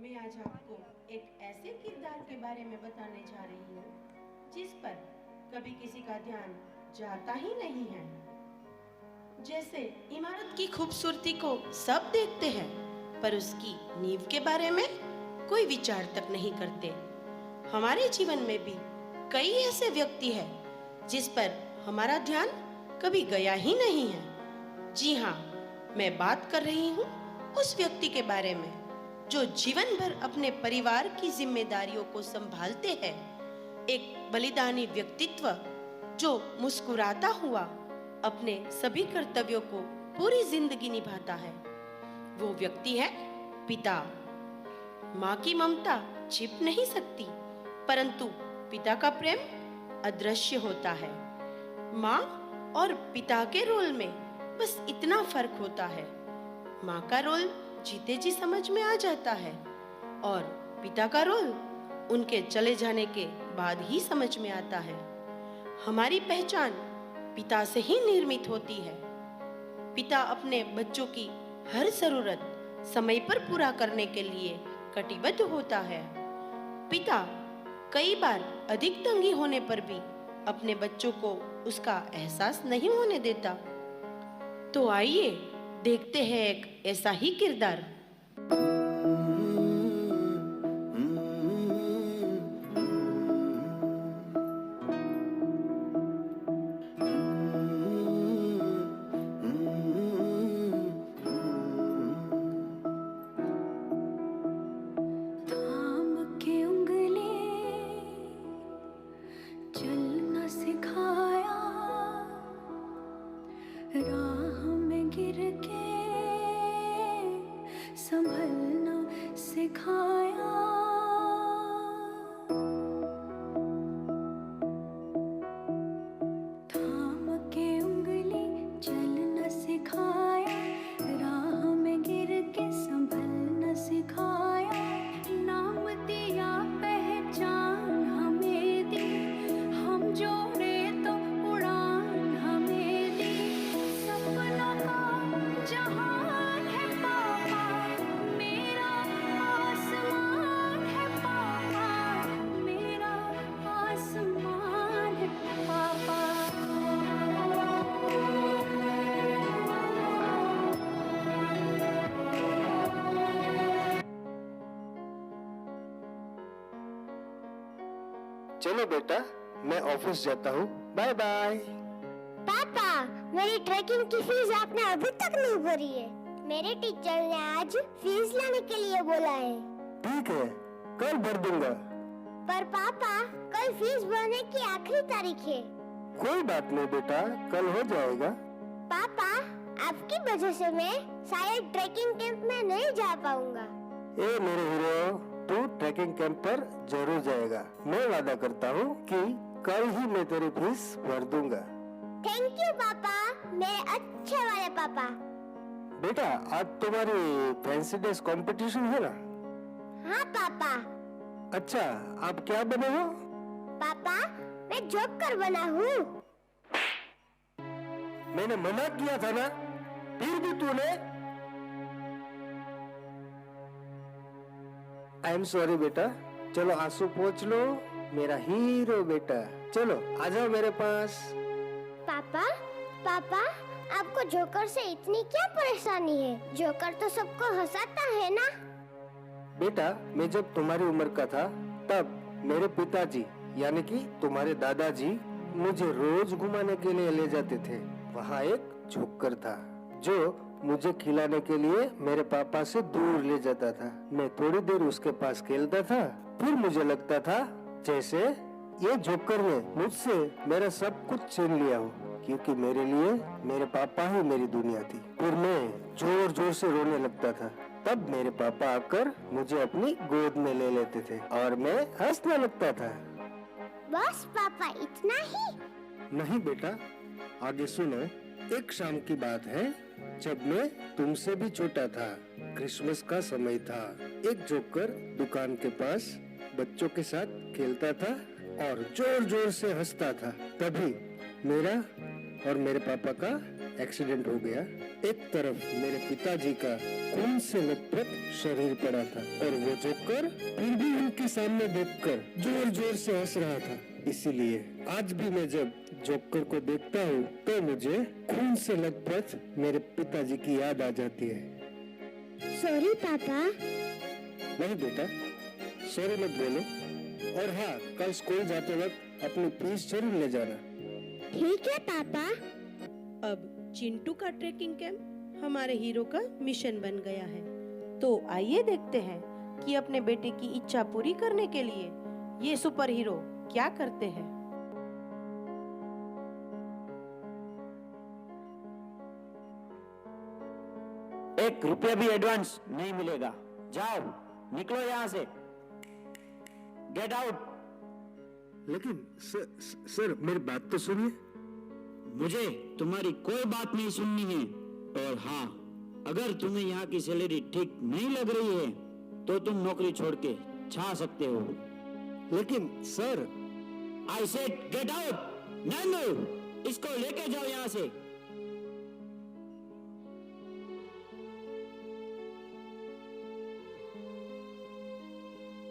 मैं आज आपको एक ऐसे किरदार के बारे में बताने जा रही हूँ जिस पर कभी किसी का ध्यान जाता ही नहीं है। जैसे इमारत की खूबसूरती को सब देखते हैं, पर उसकी नींव के बारे में कोई विचार तक नहीं करते। हमारे जीवन में भी कई ऐसे व्यक्ति हैं जिस पर हमारा ध्यान कभी गया ही नहीं है। जी हाँ, मैं बात कर रही हूँ उस व्यक्ति के बारे में जो जीवन भर अपने परिवार की जिम्मेदारियों को संभालते हैं। एक बलिदानी व्यक्तित्व जो मुस्कुराता हुआ अपने सभी कर्तव्यों को पूरी जिंदगी निभाता है। वो व्यक्ति है पिता। माँ की ममता छिप नहीं सकती, परंतु पिता का प्रेम अदृश्य होता है। माँ और पिता के रोल में बस इतना फर्क होता है। माँ का रोल जीते जी समझ में आ जाता है और पिता का रोल उनके चले जाने के बाद ही समझ में आता है। हमारी पहचान पिता से ही निर्मित होती है। पिता अपने बच्चों की हर जरूरत समय पर पूरा करने के लिए कटिबद्ध होता है। पिता कई बार अधिक तंगी होने पर भी अपने बच्चों को उसका एहसास नहीं होने देता। तो आइए देखते हैं एक ऐसा ही किरदार। संभलना सिखाया, थाम के उंगली चलना सिखाया, राह में गिर के संभलना सिखाया, नाम दिया पहचान हमें दी, हम जोड़े तो उड़ान हमें दी, सपनों का जहान है पापा, मेरा आसमान है पापा, मेरा आसमान है पापा। चलो बेटा, मैं ऑफिस जाता हूँ। Bye bye. पापा, मेरी ट्रैकिंग की फीस आपने अभी तक नहीं भरी है। मेरे टीचर ने आज फीस लाने के लिए बोला है। ठीक है, कल भर दूंगा। पर पापा, कल फीस भरने की आखिरी तारीख है। कोई बात नहीं बेटा, कल हो जाएगा। पापा, आपकी वजह से मैं शायद ट्रैकिंग कैंप में नहीं जा पाऊंगा। ए मेरे हीरो, तू ट्रैकिंग कैंप पर जरूर जाएगा। मैं वादा करता हूँ कि कल ही मैं तेरी फीस भर दूंगा। थैंक यू पापा, मेरे अच्छे वाले पापा। बेटा, आज तुम्हारी फैंसी ड्रेस कंपटीशन है ना? हाँ पापा। अच्छा, आप क्या बने हो? पापा, मैं जोकर बना हूँ। मैंने मना किया था ना, फिर भी तूने। आई एम सॉरी बेटा। चलो आंसू पोंछ लो, मेरा हीरो बेटा। चलो आ जाओ मेरे पास। पापा, पापा, आपको जोकर से इतनी क्या परेशानी है? जोकर तो सबको हंसाता है ना? बेटा, मैं जब तुम्हारी उम्र का था तब मेरे पिताजी यानी कि तुम्हारे दादाजी मुझे रोज घुमाने के लिए ले जाते थे। वहाँ एक जोकर था जो मुझे खिलाने के लिए मेरे पापा से दूर ले जाता था। मैं थोड़ी देर उसके पास खेलता था, फिर मुझे लगता था जैसे ये जोकर ने मुझसे मेरा सब कुछ छीन लिया हो, क्योंकि मेरे लिए मेरे पापा ही मेरी दुनिया थी। फिर मैं जोर जोर से रोने लगता था। तब मेरे पापा आकर मुझे अपनी गोद में ले लेते थे और मैं हंसने लगता था। बस पापा, इतना ही? नहीं बेटा, आगे सुनो। एक शाम की बात है जब मैं तुमसे भी छोटा था। क्रिसमस का समय था। एक जोकर दुकान के पास बच्चों के साथ खेलता था और जोर जोर से हंसता था। तभी मेरा और मेरे पापा का एक्सीडेंट हो गया। एक तरफ मेरे पिताजी का खून से लथपथ शरीर पड़ा था और वो जोकर फिर भी उनके सामने देखकर जोर जोर से हंस रहा था। इसीलिए आज भी मैं जब जोकर को देखता हूँ तो मुझे खून से लथपथ मेरे पिताजी की याद आ जाती है। सॉरी पापा। नहीं बेटा, सॉरी मत बोलो। और हाँ, कल स्कूल जाते वक्त अपनी फीस जरूर ले जाना। ठीक है पापा। अब चिंटू का ट्रेकिंग कैंप हमारे हीरो का मिशन बन गया है। तो आइए देखते हैं कि अपने बेटे की इच्छा पूरी करने के लिए ये सुपर हीरो क्या करते हैं। एक रुपया भी एडवांस नहीं मिलेगा। जाओ, निकलो यहाँ से, गेट आउट। लेकिन सर मेरी बात तो सुनिए। मुझे तुम्हारी कोई बात नहीं सुननी है। और हाँ, अगर तुम्हें यहाँ की सैलरी ठीक नहीं लग रही है तो तुम नौकरी छोड़ के जा सकते हो। लेकिन sir, I said get out. Nandu, इसको लेके जाओ यहाँ से।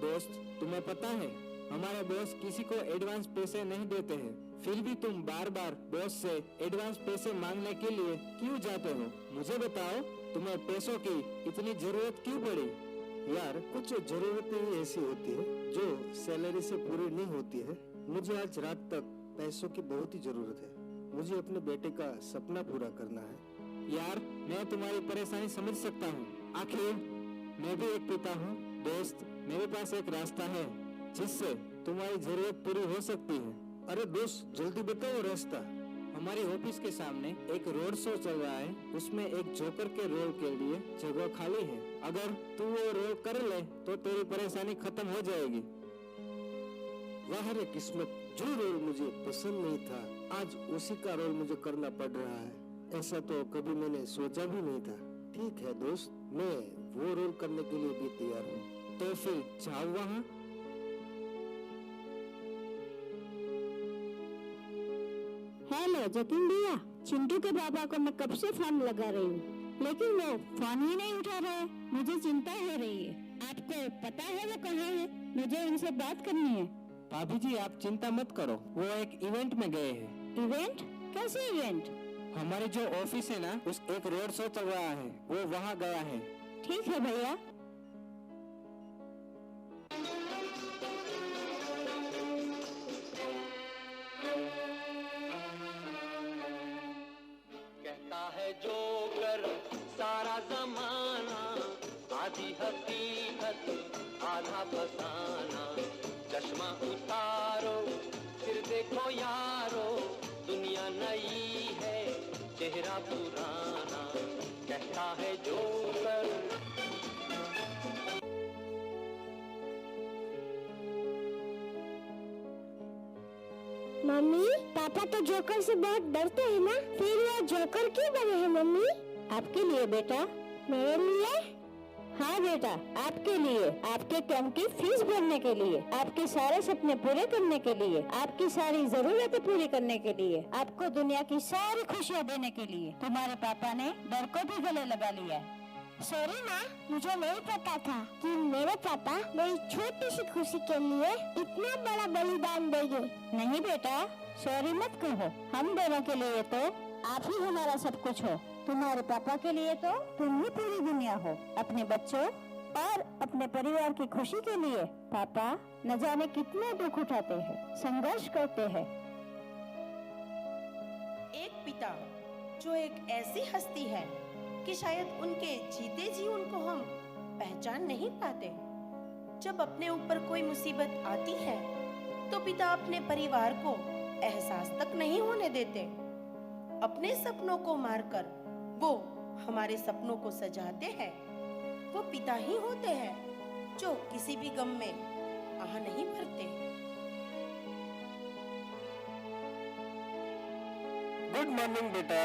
दोस्त, तुम्हें पता है हमारे बॉस किसी को एडवांस पैसे नहीं देते हैं, फिर भी तुम बार बार बॉस से एडवांस पैसे मांगने के लिए क्यों जाते हो? मुझे बताओ, तुम्हें पैसों की इतनी जरूरत क्यों पड़ी? यार, कुछ जरूरतें ही ऐसी होती है जो सैलरी से पूरी नहीं होती है। मुझे आज रात तक पैसों की बहुत ही जरूरत है। मुझे अपने बेटे का सपना पूरा करना है। यार, मैं तुम्हारी परेशानी समझ सकता हूँ। आखिर मैं भी एक पिता हूँ। दोस्त, मेरे पास एक रास्ता है जिससे तुम्हारी जरूरत पूरी हो सकती है। अरे दोस्त, जल्दी बताओ रास्ता। हमारे ऑफिस के सामने एक रोड शो चल रहा है, उसमें एक जोकर के रोल के लिए जगह खाली है। अगर तू वो रोल कर ले तो तेरी परेशानी खत्म हो जाएगी। वाह रे किस्मत, जो रोल मुझे पसंद नहीं था, आज उसी का रोल मुझे करना पड़ रहा है। ऐसा तो कभी मैंने सोचा भी नहीं था। ठीक है दोस्त, मैं वो रोल करने के लिए भी तैयार हूँ। तो फिर जाओ वहाँ। हेलो जतिन भैया, चिंटू के पापा को मैं कब से फोन लगा रही हूँ, लेकिन वो फोन ही नहीं उठा रहे। मुझे चिंता हो रही है। आपको पता है वो कहाँ है? मुझे उनसे बात करनी है। भाभी जी, आप चिंता मत करो, वो एक इवेंट में गए हैं। इवेंट? कैसे इवेंट? हमारे जो ऑफिस है ना, उस एक रोड शो चल रहा है, वो वहाँ गया है। ठीक है भैया। कहता है जोकर सारा जमाना, आधी हकीकत आधा फसाना। चश्मा उतारो फिर देखो यारो, दुनिया नई है चेहरा पुराना। कहता है जोकर। मम्मी, पापा तो जोकर से बहुत डरते हैं ना, फिर वो जोकर क्यों बने हैं मम्मी? आपके लिए बेटा। मेरे लिए? हाँ बेटा, आपके लिए, आपके कैंप की फीस भरने के लिए, आपके सारे सपने पूरे करने के लिए, आपकी सारी जरूरतें पूरी करने के लिए, आपको दुनिया की सारी खुशियाँ देने के लिए तुम्हारे पापा ने डर को भी गले लगा लिया है। सॉरी माँ, मुझे नहीं पता था कि मेरे पापा मेरी छोटी सी खुशी के लिए इतना बड़ा बलिदान देंगे। नहीं बेटा, सॉरी मत कहो। हम दोनों के लिए तो आप ही हमारा सब कुछ हो। तुम्हारे पापा के लिए तो तुम ही पूरी दुनिया हो। अपने बच्चों और अपने परिवार की खुशी के लिए पापा न जाने कितने दुख उठाते हैं, संघर्ष करते हैं। एक पिता जो एक ऐसी हस्ती है कि शायद उनके जीते जी उनको हम पहचान नहीं पाते। जब अपने ऊपर कोई मुसीबत आती है तो पिता अपने परिवार को एहसास तक नहीं होने देते। अपने सपनों को मारकर वो हमारे सपनों को सजाते हैं। वो पिता ही होते हैं जो किसी भी गम में आह नहीं भरते। गुड मॉर्निंग बेटा।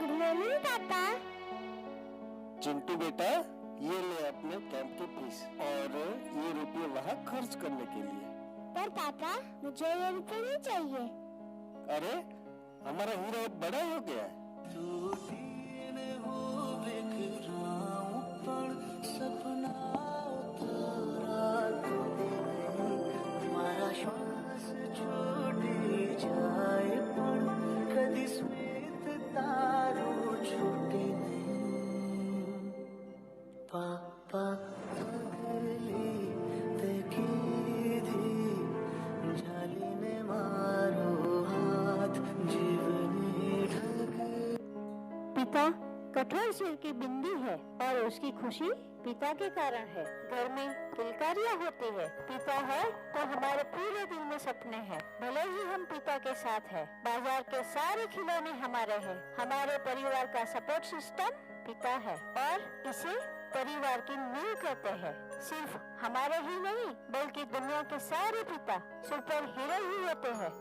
गुड मॉर्निंग पापा। चिंटू बेटा, ये ले अपने कैंप की फीस और ये रुपये वहाँ खर्च करने के लिए। पर पापा, मुझे ये रुपए नहीं चाहिए। अरे, हमारा हीरो अब बड़ा हो गया है। હું વિખરાઉં પણ સપનાઓ તારા તૂટે નહીં મારા શ્વાસ છૂટી જાય પણ કદી સ્મિત તારું છૂટે નહીં પાપા પગલી તે કીધી ઝાલીને મારો हाथ जीवनी ढक पिता कठोर सिर की बिंदी है और उसकी खुशी पिता के कारण है। घर में किलकारियाँ होती है, पिता है तो हमारे पूरे दिल में सपने हैं। भले ही हम पिता के साथ है, बाजार के सारे खिलौने हमारे हैं। हमारे परिवार का सपोर्ट सिस्टम पिता है और इसे परिवार की नींव कहते हैं। सिर्फ हमारे ही नहीं बल्कि दुनिया के सारे पिता सुपर हीरो ही होते हैं।